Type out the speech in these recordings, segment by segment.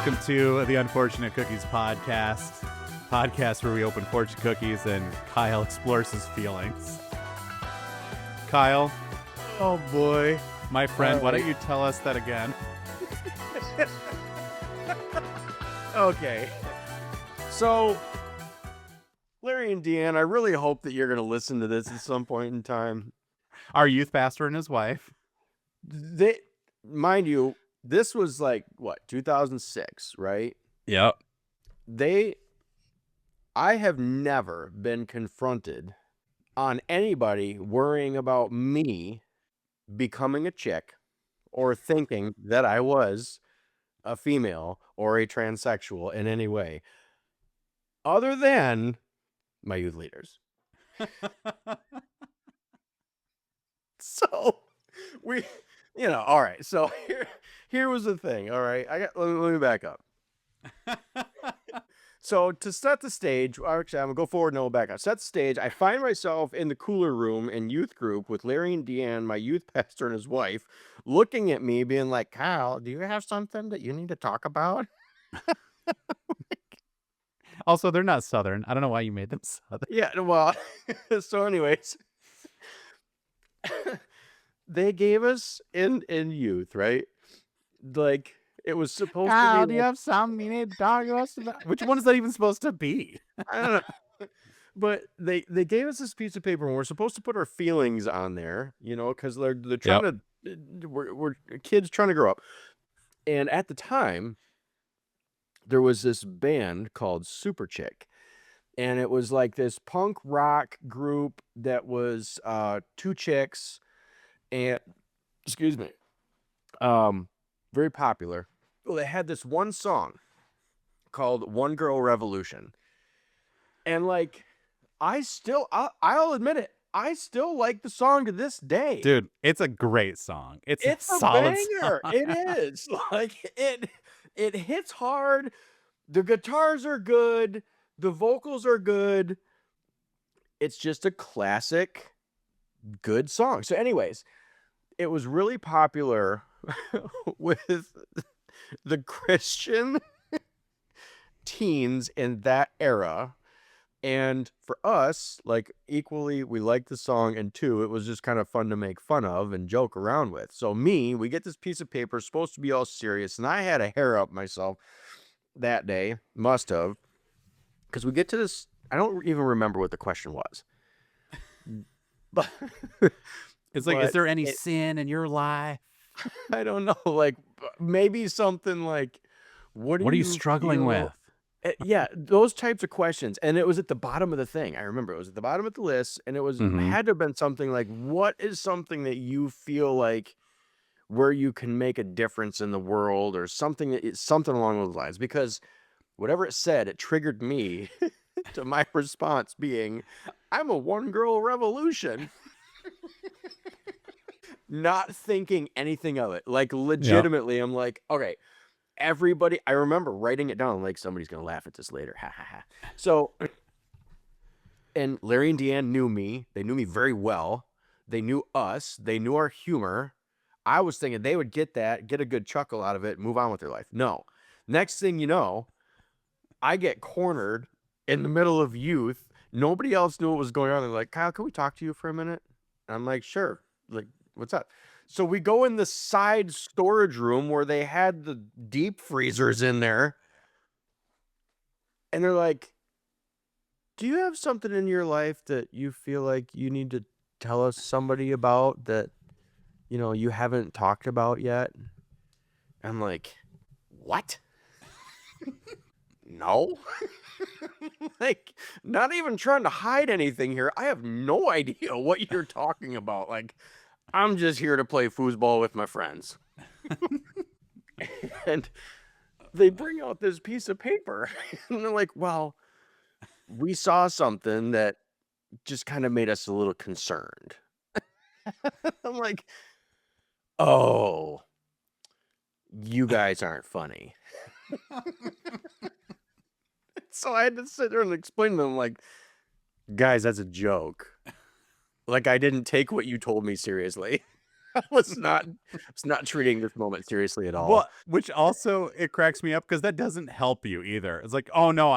Welcome to the Unfortunate Cookies podcast where we open fortune cookies and Kyle explores his feelings. Kyle, Oh boy. my friend, why don't you tell us that again? Okay. So, Larry and Deanne, I really hope that you're going to listen to this at some point in time. Our youth pastor and his wife. Mind you, this was like, 2006, right? Yep. I have never been confronted on anybody worrying about me becoming a chick or thinking that I was a female or a transsexual in any way, other than my youth leaders. So all right. So here was the thing. All right. Let me back up. So to set the stage, actually, I'm gonna go forward and we'll back up. Set the stage. I find myself in the cooler room in youth group with Larry and Deanne, my youth pastor and his wife, looking at me, being like, "Kyle, do you have something that you need to talk about?" Also, they're not Southern. I don't know why you made them Southern. Yeah. Well, so anyways, they gave us in youth, right? Like it was supposed Kyle, to do be. you have something you need to talk to us about? Which one is that even supposed to be? I don't know. But they gave us this piece of paper and we're supposed to put our feelings on there, because they're trying to, we're kids trying to grow up. And at the time, there was this band called Super Chick. And it was like this punk rock group that was two chicks and, excuse me, very popular. Well, they had this one song called One Girl Revolution. And like, I'll admit it, I still like the song to this day. Dude, it's a great song. It's a a solid banger. song. It is. Like it hits hard. The guitars are good. The vocals are good. It's just a classic good song. So anyways, it was really popular with the Christian teens in that era. And for us, like equally, we liked the song, and two, it was just kind of fun to make fun of and joke around with. So we get this piece of paper, supposed to be all serious, and I had a hair up myself that day, must have, because we get to this, I don't even remember what the question was. But It's like, is there any sin in your life? I don't know, like maybe something like, what are you struggling with? Yeah, those types of questions. And it was at the bottom of the thing. I remember it was at the bottom of the list, and it was had to have been something like, what is something that you feel like where you can make a difference in the world, or something along those lines? Because whatever it said, it triggered me to my response being, I'm a one girl revolution. Not thinking anything of it. Like legitimately, I'm like, okay. Everybody, I remember writing it down, like somebody's gonna laugh at this later. Ha ha ha. So, and Larry and Deanne knew me. They knew me very well. They knew us. They knew our humor. I was thinking they would get that, get a good chuckle out of it, move on with their life. No. Next thing you know, I get cornered in the middle of youth. Nobody else knew what was going on. They're like, Kyle, can we talk to you for a minute? And I'm like, sure. Like, what's up? So we go in the side storage room where they had the deep freezers in there. And they're like, do you have something in your life that you feel like you need to tell somebody about that, you haven't talked about yet? I'm like, what? No. Like, not even trying to hide anything here. I have no idea what you're talking about. Like, I'm just here to play foosball with my friends. And they bring out this piece of paper and they're like, well, we saw something that just kind of made us a little concerned. I'm like, oh, you guys aren't funny. So I had to sit there and explain to them, like, guys, that's a joke. Like, I didn't take what you told me seriously. was not treating this moment seriously at all. Well, which also it cracks me up because that doesn't help you either. It's like, oh no,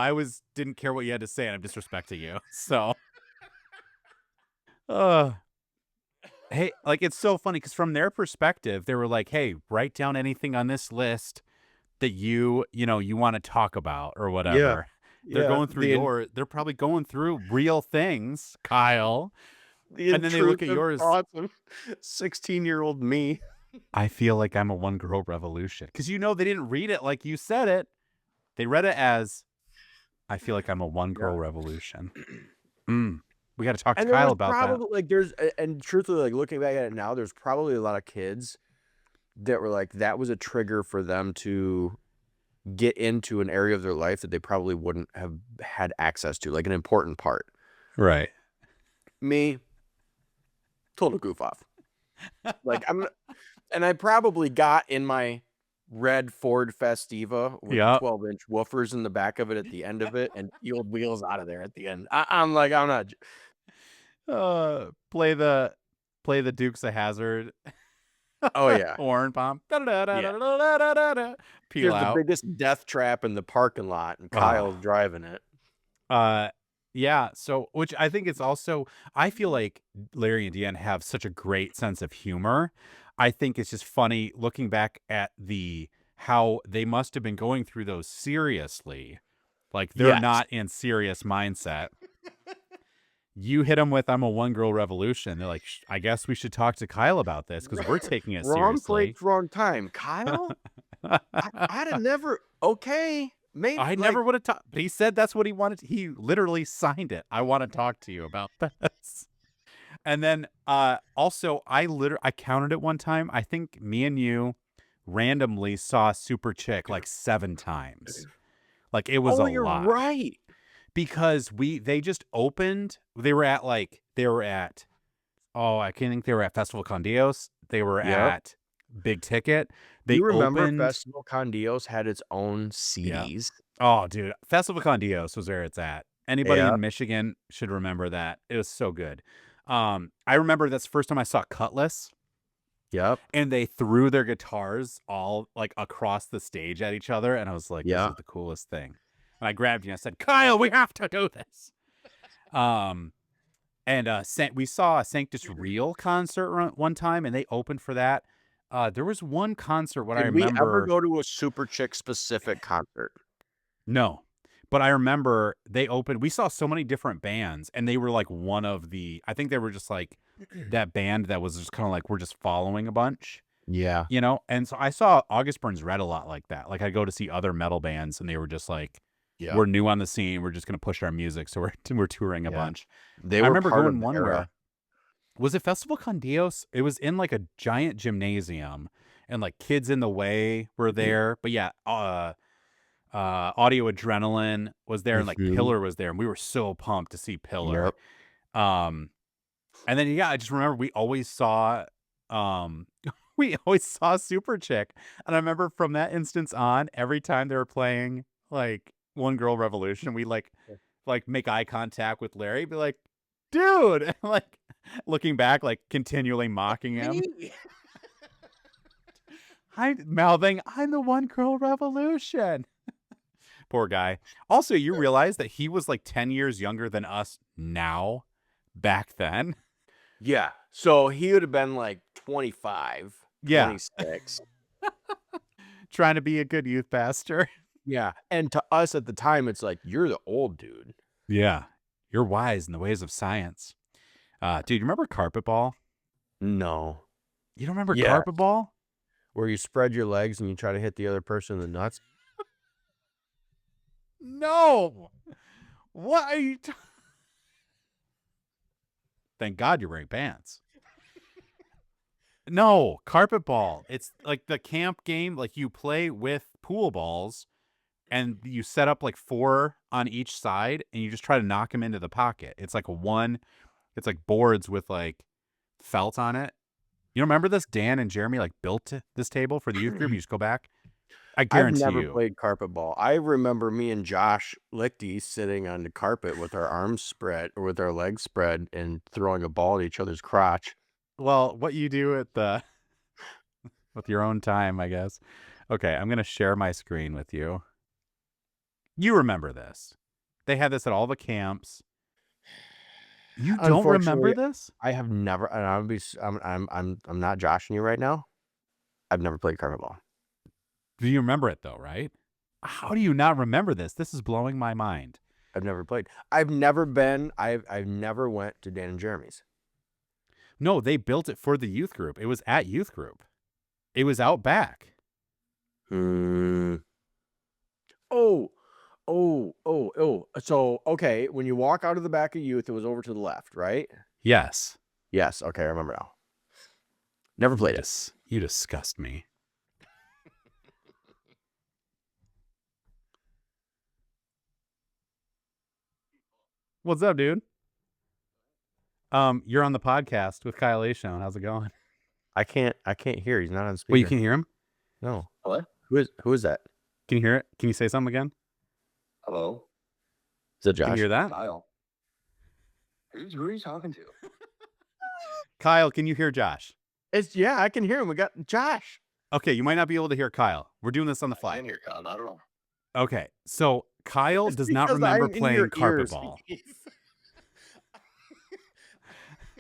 didn't care what you had to say and I'm disrespecting you. So, uh, hey, like it's so funny because from their perspective, they were like, hey, write down anything on this list that you want to talk about or Yeah. whatever. They're Yeah. going through they're probably going through real things, Kyle. The And then they look at intrusive yours. thoughts of 16-year-old me. I feel like I'm a one girl revolution because they didn't read it like you said it. They read it as I feel like I'm a one Yeah. girl revolution. We got to talk to And there Kyle was about that. probably like and truthfully, like looking back at it now, there's probably a lot of kids that were like that was a trigger for them to get into an area of their life that they probably wouldn't have had access to, like an important part. Right. Me, total goof off. Like and I probably got in my red Ford Festiva with Yeah. 12-inch woofers in the back of it at the end of it and peeled wheels out of there at the end. I'm like, I'm not. Play the Dukes of Hazzard Oh yeah, horn pump. yeah. Peel There's the out. biggest death trap in the parking lot, and Oh. Kyle's driving it. Yeah. So, which I think is also, I feel like Larry and Deanne have such a great sense of humor. I think it's just funny looking back at how they must have been going through those seriously. Like they're Yes. not in serious mindset. You hit them with, I'm a one girl revolution. They're like, I guess we should talk to Kyle about this because we're taking it Wrong seriously. place, wrong time. Kyle, I'd have never. Okay, maybe I never would have talked, but he said that's what he wanted. He literally signed it. I want to talk to you about this. And then also, I counted it one time. I think me and you randomly saw Super Chick like 7 times. Like it was a you're lot. right. Because they just opened. They were at I can't think they were at Festival Con Dios. They were at Big Ticket. They You remember opened. Festival Con Dios had its own CDs? Oh, dude. Festival Con Dios was where it's at. Anybody Yeah. in Michigan should remember that. It was so good. I remember that's the first time I saw Cutlass. Yep. And they threw their guitars all like across the stage at each other. And I was like, this is the coolest thing. And I grabbed you and I said, Kyle, we have to do this. We saw a Sanctus Real concert one time and they opened for that. There was one concert I remember. Did we ever go to a Super Chick specific concert? No. But I remember they opened. We saw so many different bands, and they were like one of the. I think they were just like that band that was just kind of like we're just following a bunch. Yeah. And so I saw August Burns Red a lot like that. Like I go to see other metal bands, and they were just like, we're new on the scene. We're just gonna push our music, so we're touring a bunch. I remember going one where was it Festival Con Dios? It was in like a giant gymnasium, and like Kids in the Way were there. But yeah, Audio Adrenaline was there and like Pillar was there and we were so pumped to see Pillar. And then I just remember we always saw Super Chick, and I remember from that instance on, every time they were playing like One Girl Revolution, we like make eye contact with Larry, be like, dude, and, like looking back, like continually mocking him. Mouthing, I'm the One Girl Revolution. Poor guy. Also, you realize that he was like 10 years younger than us now, back then. Yeah. So he would have been like 25, 26. Trying to be a good youth pastor. Yeah. And to us at the time, it's like, you're the old dude. Yeah. You're wise in the ways of science. Dude, you remember Carpet Ball? No. You don't remember Carpet Ball? Where you spread your legs and you try to hit the other person in the nuts? No. What are you Thank God you're wearing pants. No, Carpet Ball. It's like the camp game. Like you play with pool balls and you set up like 4 on each side and you just try to knock them into the pocket. It's like it's like boards with like felt on it. You remember this? Dan and Jeremy like built this table for the youth group. You just go back. I guarantee I've never played Carpet Ball. I remember me and Josh Lichty sitting on the carpet with our arms spread or with our legs spread and throwing a ball at each other's crotch. Well, what you do at the with your own time, I guess. Okay, I'm gonna share my screen with you. You remember this? They had this at all the camps. You don't remember Unfortunately, this? I have never. And I'm not joshing you right now. I've never played carpet ball. Do you remember it though? Right? How do you not remember this? This is blowing my mind. I've never played. I've never been. I've never went to Dan and Jeremy's. No, they built it for the youth group. It was at youth group. It was out back. Hmm. Oh, oh. So okay, when you walk out of the back of youth, it was over to the left, right? Yes. Yes. Okay, I remember now. Never played it. You disgust me. What's up, dude? You're on the podcast with Kyle Ashone. How's it going? I can't hear. He's not on speaker. Wait, you can hear him? No. What? Who is that? Can you hear it? Can you say something again? Hello? Is it Josh? Can you hear that? Kyle. Who are you talking to? Kyle, can you hear Josh? Yeah, I can hear him. We got Josh. Okay, you might not be able to hear Kyle. We're doing this on the I fly. can hear Kyle, not at all. Okay, so Kyle It's does not because remember I'm in playing your carpet ears. ball.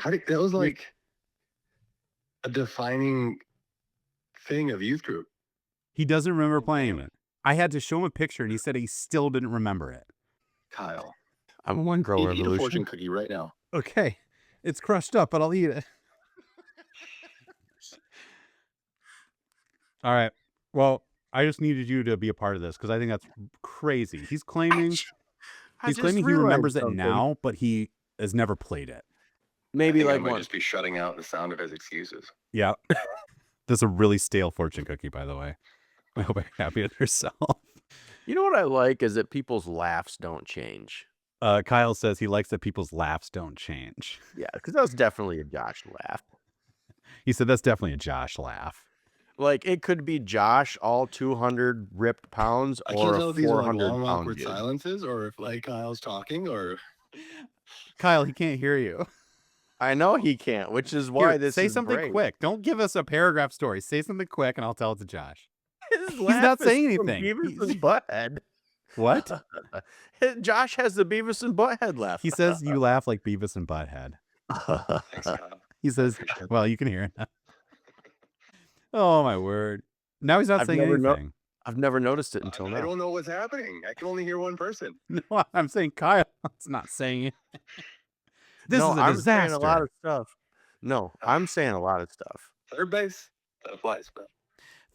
That was like a defining thing of youth group. He doesn't remember playing it. I had to show him a picture, and he said he still didn't remember it. Kyle. I'm one girl Eat a revolution. fortune cookie right now. Okay, it's crushed up, but I'll eat it. All right. Well, I just needed you to be a part of this because I think that's crazy. He's claiming he remembers it now, but he has never played it. Maybe I like might one. just be shutting out the sound of his excuses. Yeah. That's a really stale fortune cookie, by the way. I hope you're happy with yourself. You know what I like is that people's laughs don't change. Kyle says he likes that people's laughs don't change. Yeah, because that was definitely a Josh laugh. He said that's definitely a Josh laugh. Like it could be Josh, all 200 ripped pounds, I can't or tell a if these are like 400 long, pound awkward dude. silences or if like Kyle's talking or. Kyle, he can't hear you. I know he can't, which is why Here, this say is something great. quick. Don't give us a paragraph story. Say something quick, and I'll tell it to Josh. His He's laugh not is saying from anything. Beavis and Butthead. What? Josh has the Beavis and Butthead laugh. He says you laugh like Beavis and Butthead. Thanks, Kyle. He says, well, you can hear it. Oh, my word. Now he's not saying anything. I've never noticed it until now. I don't know what's happening. I can only hear one person. No, I'm saying Kyle. It's not saying it. This is a I'm disaster. saying a lot of stuff. No, I'm saying a lot of stuff. Third base? That applies, but.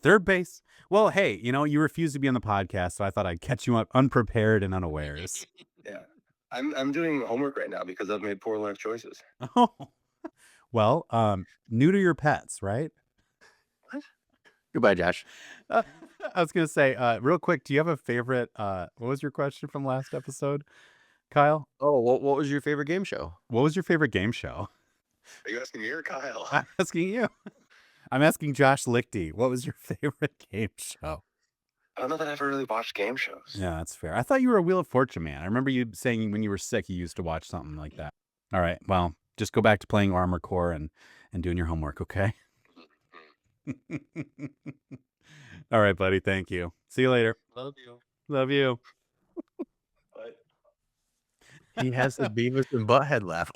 Third base. Well, hey, you refused to be on the podcast, so I thought I'd catch you up unprepared and unawares. Yeah. I'm doing homework right now because I've made poor life choices. Oh. Well, neuter your pets, right? What? Goodbye, Josh. I was going to say, real quick, do you have a favorite, what was your question from last episode, Kyle? Oh, what was your favorite game show? What was your favorite game show? Are you asking me or Kyle? I'm asking you. I'm asking Josh Lichty. What was your favorite game show? I don't know that I ever really watched game shows. Yeah, that's fair. I thought you were a Wheel of Fortune man. I remember you saying when you were sick, you used to watch something like that. All right. Well, just go back to playing Armored Core and doing your homework, okay? All right, buddy. Thank you. See you later. Love you. Love you. Bye. He has the Beavis and Butthead laugh.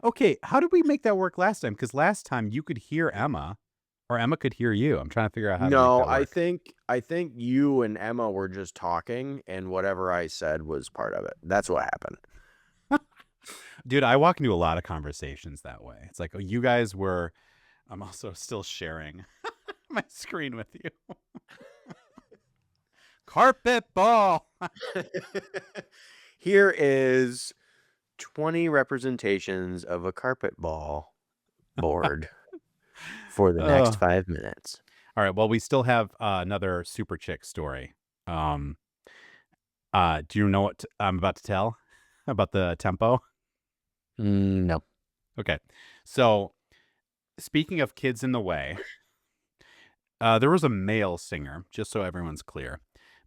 Okay, how did we make that work last time? Because last time you could hear Emma, or Emma could hear you. I'm trying to figure out how to No, make that work. I think you and Emma were just talking, and whatever I said was part of it. That's what happened. Dude, I walk into a lot of conversations that way. It's like, oh, you guys were. I'm also still sharing my screen with you. Carpet ball. Here is 20 representations of a carpet ball board for the next 5 minutes. All right. Well, we still have another super chick story. Do you know what I'm about to tell about the tempo? No. Okay. So, speaking of kids in the way, there was a male singer, just so everyone's clear,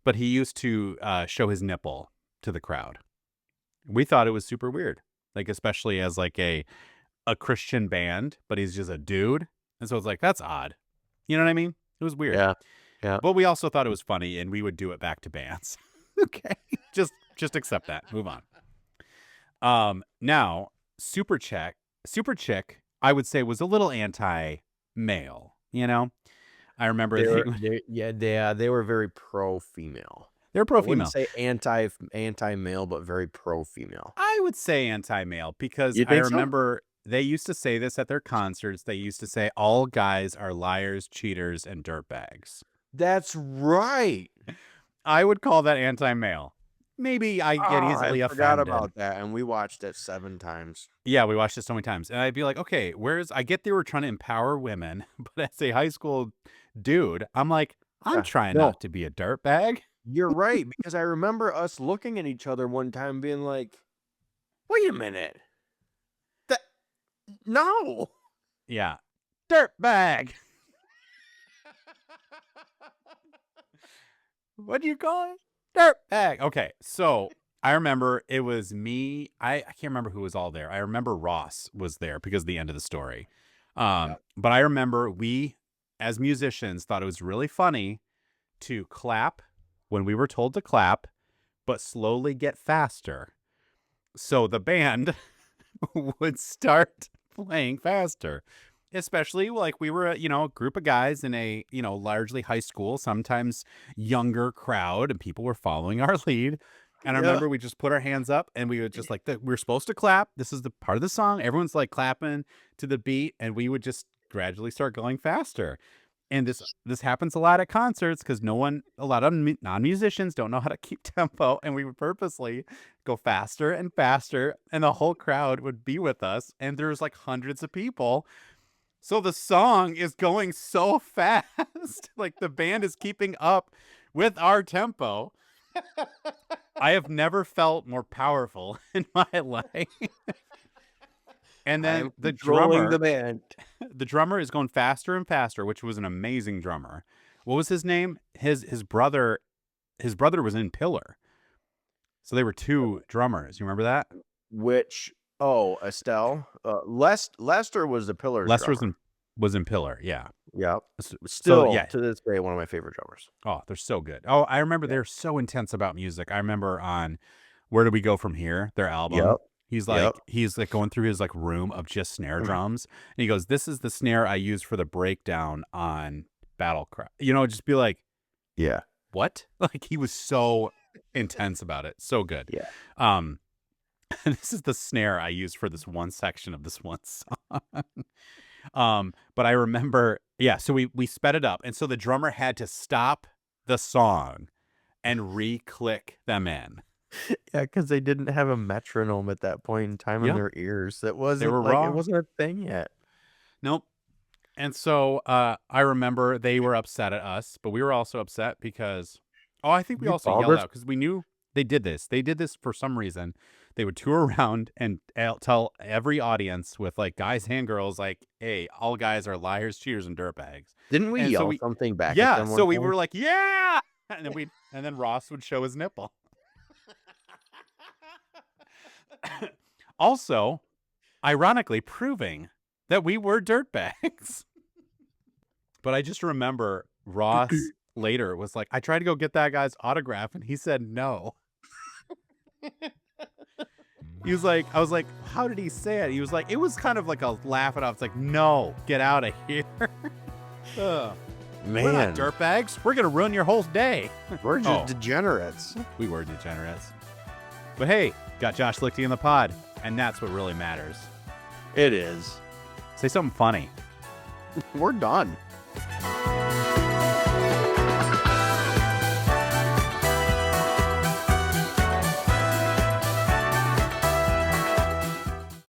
but he used to show his nipple to the crowd. We thought it was super weird, like especially as like a a Christian band, but he's just a dude. And so it's like, that's odd. You know what I mean? It was weird. Yeah. Yeah. But we also thought it was funny, and we would do it back to bands. Okay. Just accept that. Move on. Now, Super Chick, I would say was a little anti-male, you know? I remember They were very pro-female. They're I pro-female. wouldn't say anti-male, but very pro-female. I would say anti-male because You I think so? remember they used to say this at their concerts. They used to say all guys are liars, cheaters, and dirtbags. That's right. I would call that anti-male. Maybe I get easily I offended. forgot about that, and we watched it 7 times. Yeah, we watched it so many times. And I'd be like, okay, I get they were trying to empower women, but as a high school dude, I'm like, I'm trying not to be a dirtbag. You're right, because I remember us looking at each other one time being like, wait a minute. No. Yeah. Dirtbag. What do you call it? Dirtbag. Okay, so I remember it was me. I can't remember who was all there. I remember Ross was there because of the end of the story. But I remember we, as musicians, thought it was really funny to clap when we were told to clap, but slowly get faster. So the band would start playing faster. Especially like we were, a group of guys in a, largely high school, sometimes younger crowd, and people were following our lead. And I remember we just put our hands up and we would just like, we're supposed to clap. This is the part of the song. Everyone's like clapping to the beat, and we would just gradually start going faster. And this happens a lot at concerts because a lot of non-musicians don't know how to keep tempo, and we would purposely go faster and faster, and the whole crowd would be with us, and there's like hundreds of people. So the song is going so fast, like the band is keeping up with our tempo. I have never felt more powerful in my life. And then the drummer, the drummer is going faster and faster, which was an amazing drummer. What was his name? His brother was in Pillar. So they were 2 drummers. You remember that? Estelle. Lester was the Pillar. Lester was in Pillar. Yeah. Yeah. Still, to this day, one of my favorite drummers. Oh, they're so good. Oh, I remember they're so intense about music. I remember on Where Do We Go From Here, their album. Yep. He's like going through his like room of just snare drums, and he goes, "This is the snare I use for the breakdown on Battle Cry." Just be like, yeah, what? Like he was so intense about it, so good. Yeah. This is the snare I use for this one section of this one song. But I remember, so we sped it up, and so the drummer had to stop the song and re-click them in. Yeah, because they didn't have a metronome at that point in time in their ears. It wasn't wrong. It wasn't a thing yet. Nope. And so I remember they were upset at us, but we were also upset because I think we also yelled out because we knew they did this. They did this for some reason. They would tour around and tell every audience with like guys and girls, like, "Hey, all guys are liars, cheaters, and dirtbags." Didn't we yell something back? Yeah. At them So we were like, "Yeah," and then Ross would show his nipple. Also, ironically, proving that we were dirtbags. But I just remember Ross later was like, "I tried to go get that guy's autograph, and he said no." He was like, I was like, "How did he say it?" He was like, it was kind of like a laugh it off. It's like, "No, get out of here." Man, we're not dirtbags. We're gonna ruin your whole day. We're just degenerates. We were degenerates. But hey, got Josh Lichty in the pod, and that's what really matters. It is. Say something funny. We're done.